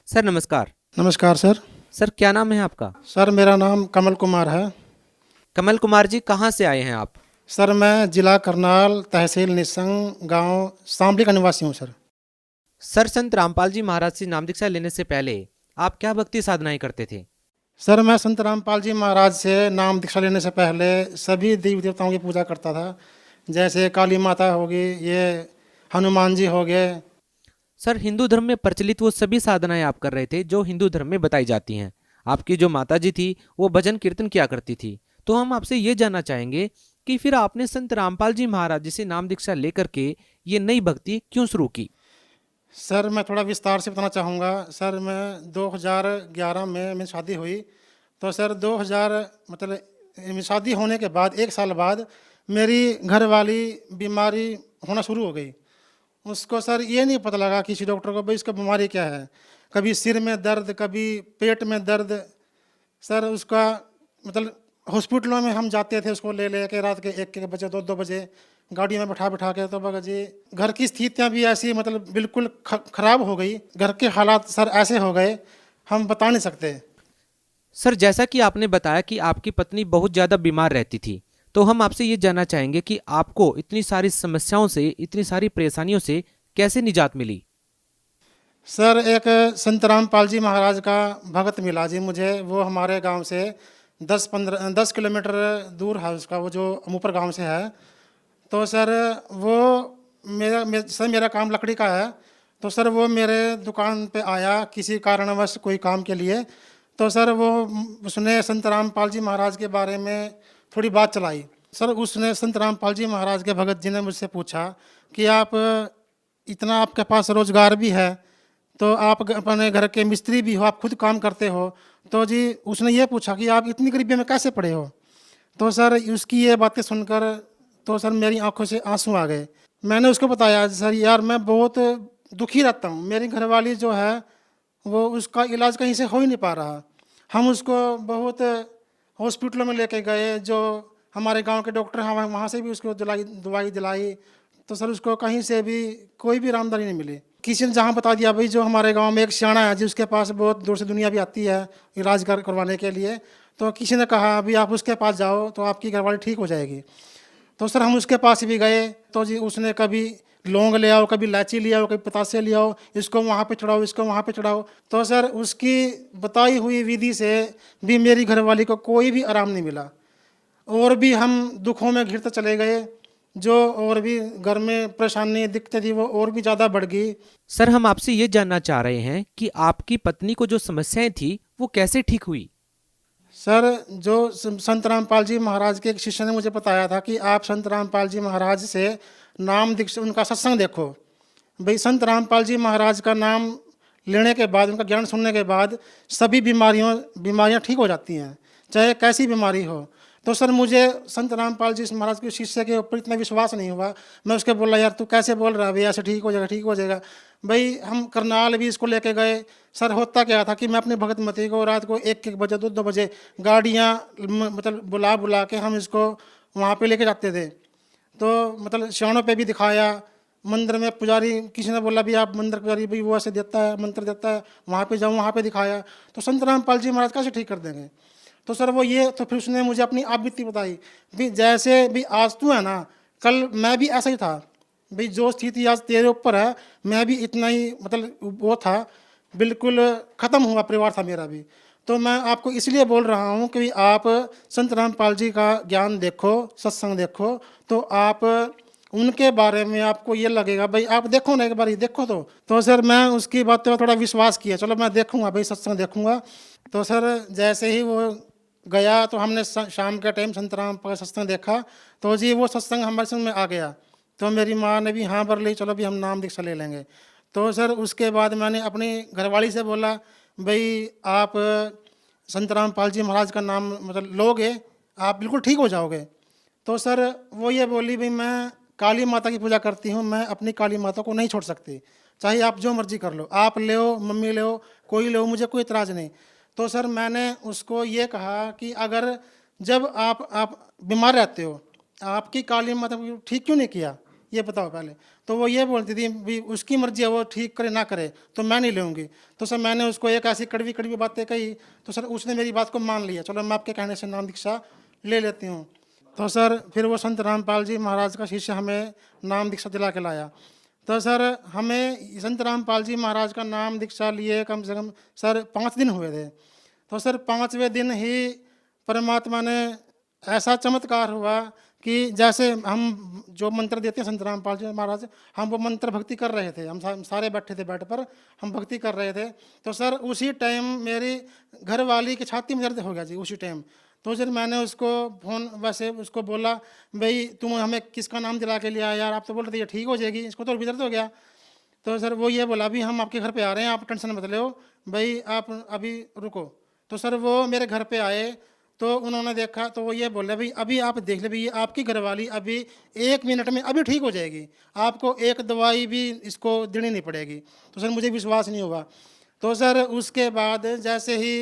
Sir नमस्कार। नमस्कार sir. Sir क्या नाम है आपका? सर मेरा नाम कमल कुमार है। कमल कुमार जी, कहाँ से आए हैं आप? सर मैं जिला करनाल, तहसील निसंग, गांव शामली का निवासी हूँ सर। सर संत रामपाल जी महाराज से नाम दीक्षा लेने से पहले आप क्या भक्ति साधनाएं करते थे? सर मैं संत रामपाल जी महाराज से नाम दीक्षा लेने से पहले सभी देवी देवताओं की पूजा करता था। जैसे काली माता होगी, ये हनुमान जी हो गए। सर हिंदू धर्म में प्रचलित वो सभी साधनाएं आप कर रहे थे जो हिंदू धर्म में बताई जाती हैं। आपकी जो माता जी थी वो भजन कीर्तन किया करती थी। तो हम आपसे ये जानना चाहेंगे कि फिर आपने संत रामपाल जी महाराज जी से नाम दीक्षा लेकर के ये नई भक्ति क्यों शुरू की? सर मैं थोड़ा विस्तार से बताना चाहूँगा। सर मैं 2011 में मेरी शादी हुई। तो सर 2000 मतलब शादी होने के बाद 1 साल बाद मेरी घरवाली बीमारी होना शुरू हो गई। उसको सर ये नहीं पता लगा किसी डॉक्टर को भाई इसका बीमारी क्या है। कभी सिर में दर्द, कभी पेट में दर्द। सर उसका मतलब हॉस्पिटलों में हम जाते थे उसको ले ले के रात के 1 बजे 2 बजे गाड़ी में बैठा बैठा के। तो बगा जी घर की स्थितियाँ भी ऐसी मतलब बिल्कुल खराब हो गई। घर के हालात सर ऐसे हो गए हम बता नहीं सकते। सर जैसा कि आपने बताया कि आपकी पत्नी बहुत ज़्यादा बीमार रहती थी, तो हम आपसे ये जानना चाहेंगे कि आपको इतनी सारी समस्याओं से, इतनी सारी परेशानियों से कैसे निजात मिली? सर एक संत रामपाल जी महाराज का भगत मिला जी मुझे। वो हमारे गांव से 10 किलोमीटर दूर है उसका, वो जो अमूपर गांव से है। तो सर वो सर मेरा काम लकड़ी का है। तो सर वो मेरे दुकान पे आया किसी कारणवश कोई काम के लिए। तो सर वो उसने संत रामपाल जी महाराज के बारे में थोड़ी बात चलाई। सर उसने संत रामपाल जी महाराज के भगत जी ने मुझसे पूछा कि आप इतना आपके पास रोजगार भी है, तो आप अपने घर के मिस्त्री भी हो, आप खुद काम करते हो, तो जी उसने ये पूछा कि आप इतनी गरीबी में कैसे पड़े हो। तो सर उसकी ये बातें सुनकर तो सर मेरी आंखों से आंसू आ गए। मैंने उसको बताया सर यार मैं बहुत दुखी रहता हूँ, मेरी घरवाली जो है वो उसका इलाज कहीं से हो ही नहीं पा रहा। हम उसको बहुत हॉस्पिटलों में लेके गए, जो हमारे गांव के डॉक्टर हैं वहाँ से भी उसको दवाई दिलाई। तो सर उसको कहीं से भी कोई भी आरामदारी नहीं मिली। किसी ने जहाँ बता दिया भाई जो हमारे गांव में एक सियाना है जी, उसके पास बहुत दूर से दुनिया भी आती है इलाज करवाने के लिए। तो किसी ने कहा अभी आप उसके पास जाओ तो आपकी घरवाली ठीक हो जाएगी। तो सर हम उसके पास भी गए। तो जी उसने कभी लौंग ले आओ, कभी इलायची ले आओ, कभी पतासे ले आओ, इसको वहाँ पे चढ़ाओ, इसको वहाँ पे चढ़ाओ। तो सर उसकी बताई हुई विधि से भी मेरी घरवाली को कोई भी आराम नहीं मिला। और भी हम दुखों में घिरते चले गए, जो और भी घर में परेशानी दिक्कतें थी वो और भी ज़्यादा बढ़ गई। सर हम आपसे ये जानना चाह रहे हैं कि आपकी पत्नी को जो समस्याएं थी वो कैसे ठीक हुई? सर जो संत रामपाल जी महाराज के एक शिष्य ने मुझे बताया था कि आप संत रामपाल जी महाराज से नाम दीक्षा उनका सत्संग देखो। भाई संत रामपाल जी महाराज का नाम लेने के बाद, उनका ज्ञान सुनने के बाद सभी बीमारियां ठीक हो जाती हैं, चाहे कैसी बीमारी हो। तो सर मुझे संत रामपाल जी महाराज के शिष्य के ऊपर इतना विश्वास नहीं हुआ। मैं उसके बोला यार तू कैसे बोल रहा है भाई, ऐसे ठीक हो जाएगा, ठीक हो जाएगा। भाई हम करनाल भी इसको लेके गए। सर होता क्या था कि मैं अपनी भगतमती को रात को 1 बजे 2 बजे गाड़ियाँ मतलब बुला बुला के हम इसको वहाँ पे लेके जाते थे। तो मतलब शानों पे भी दिखाया। मंदिर में पुजारी किसी ने बोला भी आप मंदिर पुजारी भाई वो ऐसे देता है, मंत्र देता है, वहाँ पे जाऊँ, वहाँ पे दिखाया। तो संत रामपाल जी महाराज कैसे ठीक कर देंगे। तो सर वो ये तो फिर उसने मुझे अपनी आप बीती बताई भी जैसे भी आज तू है ना, कल मैं भी ऐसा ही था भाई। जो स्थिति आज तेरे ऊपर है मैं भी इतना ही मतलब वो था, बिल्कुल ख़त्म हुआ परिवार था मेरा भी। तो मैं आपको इसलिए बोल रहा हूँ कि आप संत रामपाल जी का ज्ञान देखो, सत्संग देखो, तो आप उनके बारे में आपको ये लगेगा भाई आप देखो ना एक बार ही देखो। तो सर मैं उसकी बात पर थोड़ा विश्वास किया, चलो मैं देखूँगा भाई, सत्संग देखूँगा। तो सर जैसे ही वो गया तो हमने शाम के टाइम संत रामपाल का सत्संग देखा। तो जी वो सत्संग हमारे संग में आ गया। तो मेरी माँ ने भी हाँ भर ली, चलो भी हम नाम दीक्षा ले लेंगे। तो सर उसके बाद मैंने अपनी घरवाली से बोला भाई आप संत रामपाल जी महाराज का नाम मतलब लोगे, आप बिल्कुल ठीक हो जाओगे। तो सर वो ये बोली भाई मैं काली माता की पूजा करती हूँ, मैं अपनी काली माता को नहीं छोड़ सकती, चाहे आप जो मर्जी कर लो, आप ले मम्मी ले कोई ले, मुझे कोई इतराज़ नहीं। तो सर मैंने उसको ये कहा कि अगर जब आप बीमार रहते हो आपकी काली माता को ठीक क्यों नहीं किया, ये बताओ पहले। तो वो ये बोलती थी भी उसकी मर्जी है, वो ठीक करे ना करे, तो मैं नहीं लूँगी। तो सर मैंने उसको एक ऐसी कड़वी कड़वी बातें कही, तो सर उसने मेरी बात को मान लिया, चलो मैं आपके कहने से नाम दीक्षा ले लेती हूँ। तो सर फिर वो संत रामपाल जी महाराज का शिष्य हमें नाम दीक्षा दिला के लाया। तो सर हमें संत रामपाल जी महाराज का नाम दीक्षा लिए कम से कम सर 5 दिन हुए थे। तो सर 5वें दिन ही परमात्मा ने ऐसा चमत्कार हुआ कि जैसे हम जो मंत्र देते हैं संत रामपाल जी महाराज, हम वो मंत्र भक्ति कर रहे थे, हम सारे बैठे थे बेड पर, हम भक्ति कर रहे थे। तो सर उसी टाइम मेरी घरवाली की छाती में दर्द हो गया जी उसी टाइम। तो सर मैंने उसको फ़ोन वैसे उसको बोला, भाई तुम हमें किसका नाम दिला के लिया यार, आप तो बोल रहे थे ये ठीक हो जाएगी, इसको तो भी दर्द हो गया। तो सर वो ये बोला, अभी हम आपके घर पे आ रहे हैं, आप टेंशन मत लो भाई, आप अभी रुको। तो सर वो मेरे घर पे आए, तो उन्होंने देखा, तो वो ये बोले, भाई अभी आप देख ले, भाई आपकी घरवाली अभी 1 मिनट में अभी ठीक हो जाएगी, आपको एक दवाई भी इसको देनी नहीं पड़ेगी। तो सर मुझे विश्वास नहीं हुआ। तो सर उसके बाद जैसे ही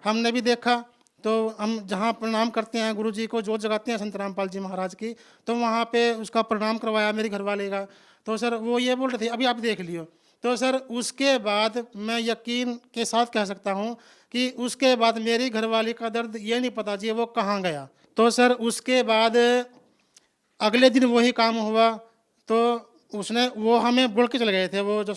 हमने भी देखा, तो हम जहाँ प्रणाम करते हैं गुरु जी को, जोत जगाते हैं संत रामपाल जी महाराज की, तो वहाँ पे उसका प्रणाम करवाया मेरी घरवाले का। तो सर वो ये बोल रहे थे अभी आप देख लियो। तो सर उसके बाद मैं यकीन के साथ कह सकता हूँ कि उसके बाद मेरी घरवाली का दर्द ये नहीं पता जी वो कहाँ गया। तो सर उसके बाद अगले दिन वही काम हुआ। तो उसने वो हमें बोल के चले गए थे, वो जो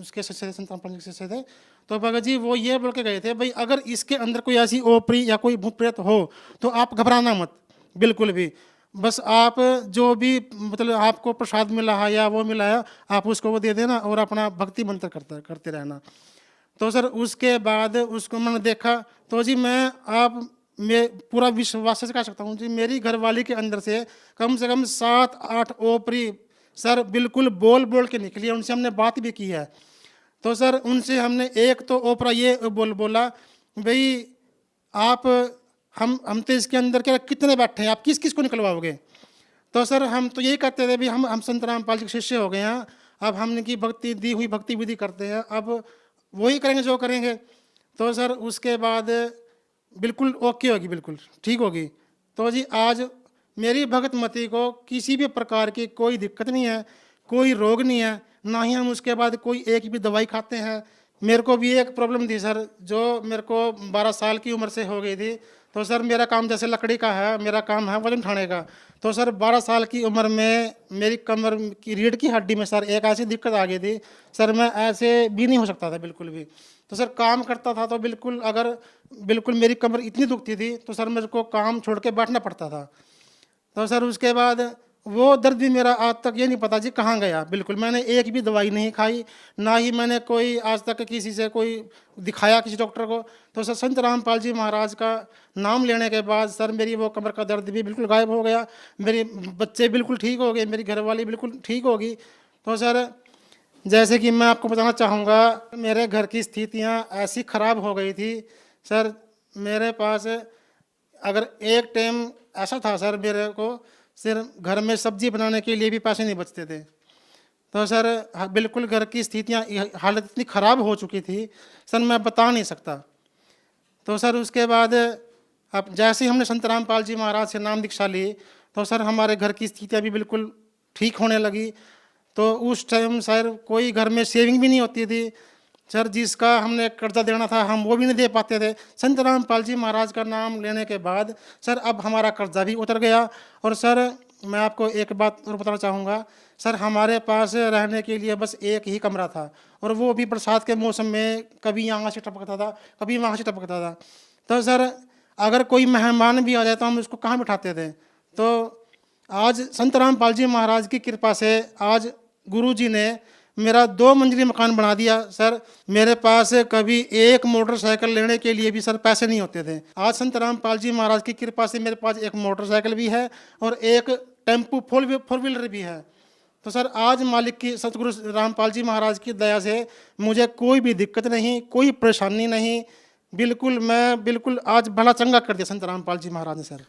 उसके शिष्य थे, संत रामपाल जी के शिष्य थे। तो भगत जी वो ये बोल के गए थे, भाई अगर इसके अंदर कोई ऐसी ओपरी या कोई भूत प्रेत हो तो आप घबराना मत बिल्कुल भी, बस आप जो भी मतलब आपको प्रसाद मिला है या वो मिला है आप उसको वो दे देना और अपना भक्ति मंत्र करते रहना। तो सर उसके बाद उसको मैंने देखा, तो जी मैं पूरा विश्वास से कह सकता हूँ जी, मेरी घरवाली के अंदर से कम 7-8 ओपरी सर बिल्कुल बोल बोल के निकली है। उनसे हमने बात भी की है। तो सर उनसे हमने एक तो ओपरा ये बोला, भाई आप हम तो इसके अंदर क्या कितने बैठे हैं, आप किस किस को निकलवाओगे। तो सर हम तो यही कहते थे, भाई हम संत रामपाल जी के शिष्य हो गए हैं, अब हमने की भक्ति दी हुई भक्ति विधि करते हैं, अब वही करेंगे जो करेंगे। तो सर उसके बाद बिल्कुल ओके होगी, बिल्कुल ठीक होगी। तो जी आज मेरी भगत मती को किसी भी प्रकार की कोई दिक्कत नहीं है, कोई रोग नहीं है, ना ही हम उसके बाद कोई एक भी दवाई खाते हैं। मेरे को भी एक प्रॉब्लम थी सर, जो मेरे को 12 साल की उम्र से हो गई थी। तो सर मेरा काम जैसे लकड़ी का है, मेरा काम है वजन उठाने का। तो सर 12 साल की उम्र में मेरी कमर की रीढ़ की हड्डी में सर एक ऐसी दिक्कत आ गई थी सर, मैं ऐसे भी नहीं हो सकता था बिल्कुल भी। तो सर काम करता था तो बिल्कुल मेरी कमर इतनी दुखती थी, तो सर मेरे को काम छोड़ के बैठना पड़ता था। तो सर उसके बाद वो दर्द भी मेरा आज तक ये नहीं पता जी कहाँ गया। बिल्कुल मैंने एक भी दवाई नहीं खाई, ना ही मैंने कोई आज तक किसी से कोई दिखाया किसी डॉक्टर को। तो सर संत रामपाल जी महाराज का नाम लेने के बाद सर मेरी वो कमर का दर्द भी बिल्कुल गायब हो गया, मेरे बच्चे बिल्कुल ठीक हो गए, मेरी घरवाली बिल्कुल ठीक होगी। तो सर जैसे कि मैं आपको बताना चाहूँगा, मेरे घर की स्थितियाँ ऐसी ख़राब हो गई थी सर, मेरे पास अगर एक टाइम ऐसा था सर, मेरे को सिर्फ घर में सब्जी बनाने के लिए भी पैसे नहीं बचते थे। तो सर बिल्कुल घर की स्थितियाँ हालत इतनी ख़राब हो चुकी थी सर, मैं बता नहीं सकता। तो सर उसके बाद अब जैसे ही हमने संत रामपाल जी महाराज से नाम दीक्षा ली, तो सर हमारे घर की स्थितियाँ भी बिल्कुल ठीक होने लगी। तो उस टाइम सर कोई घर में सेविंग भी नहीं होती थी सर, जिसका हमने कर्जा देना था हम वो भी नहीं दे पाते थे। संत रामपाल जी महाराज का नाम लेने के बाद सर अब हमारा कर्जा भी उतर गया। और सर मैं आपको एक बात और बताना चाहूँगा सर, हमारे पास रहने के लिए बस एक ही कमरा था, और वो भी बरसात के मौसम में कभी यहाँ से टपकता था कभी वहाँ से टपकता था। तो सर अगर कोई मेहमान भी आ जाए तो हम उसको कहाँ बिठाते थे। तो आज संत रामपाल जी महाराज की कृपा से आज गुरु जी ने मेरा 2 मंजिली मकान बना दिया सर। मेरे पास कभी एक मोटरसाइकिल लेने के लिए भी सर पैसे नहीं होते थे। आज संत रामपाल जी महाराज की कृपा से मेरे पास एक मोटरसाइकिल भी है और एक टेम्पू फोर व्हीलर भी है। तो सर आज मालिक की सतगुरु रामपाल जी महाराज की दया से मुझे कोई भी दिक्कत नहीं, कोई परेशानी नहीं, बिल्कुल आज भला चंगा कर दिया संत रामपाल जी महाराज ने सर।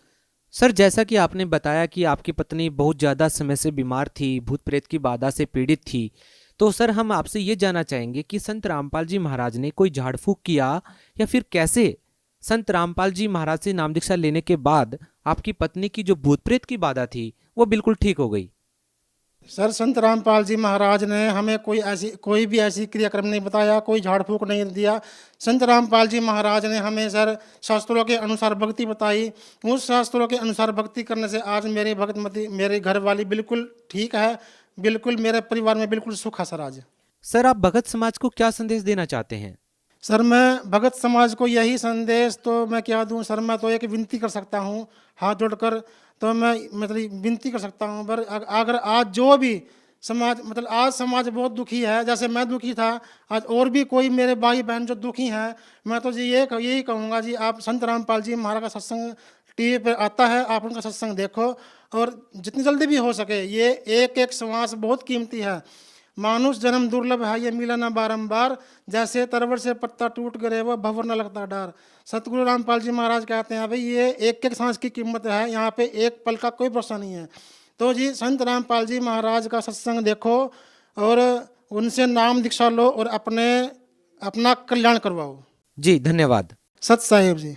सर जैसा कि आपने बताया कि आपकी पत्नी बहुत ज़्यादा समय से बीमार थी, भूत प्रेत की बाधा से पीड़ित थी, तो सर हम आपसे ये जानना चाहेंगे कि संत रामपाल जी महाराज ने कोई झाड़ फूक किया या फिर कैसे संत रामपाल जी महाराज से नाम दीक्षा लेने के बाद आपकी पत्नी की जो भूत प्रेत की बाधा थी वो बिल्कुल ठीक हो गई। सर, संत रामपाल जी महाराज ने हमें कोई भी ऐसी क्रियाक्रम नहीं बताया, कोई झाड़ फूक नहीं दिया। संत रामपाल जी महाराज ने हमें सर शास्त्रों के अनुसार भक्ति बताई। उस शास्त्रों के अनुसार भक्ति करने से आज मेरी भगतमती, मेरी घरवाली बिल्कुल ठीक है, बिल्कुल मेरे परिवार में बिल्कुल सुख है सर आज। सर, आप भगत समाज को क्या संदेश देना चाहते हैं? सर, मैं भगत समाज को यही संदेश तो मैं क्या दूं सर, मैं तो एक विनती कर सकता हूं हाथ जोड़कर, तो मैं मतलब विनती कर सकता हूं। पर अगर आज जो भी समाज, मतलब आज समाज बहुत दुखी है, जैसे मैं दुखी था, आज और भी कोई मेरे भाई बहन जो दुखी हैं, मैं तो जी यही कहूँगा जी, आप संत रामपाल जी महाराज का सत्संग टीवी पर आता है, आप उनका सत्संग देखो, और जितनी जल्दी भी हो सके, ये एक एक श्वास बहुत कीमती है। मानुष जन्म दुर्लभ है, ये मिला ना बारंबार, जैसे तरवर से पत्ता टूट गिरे वो भंवर न लगता डर। सतगुरु रामपाल जी महाराज कहते हैं भाई, ये एक एक सांस की कीमत है, यहाँ पे एक पल का कोई भरोसा नहीं है। तो जी संत रामपाल जी महाराज का सत्संग देखो और उनसे नाम दीक्षा लो और अपना कल्याण करवाओ। जी, धन्यवाद। सत साहिब जी।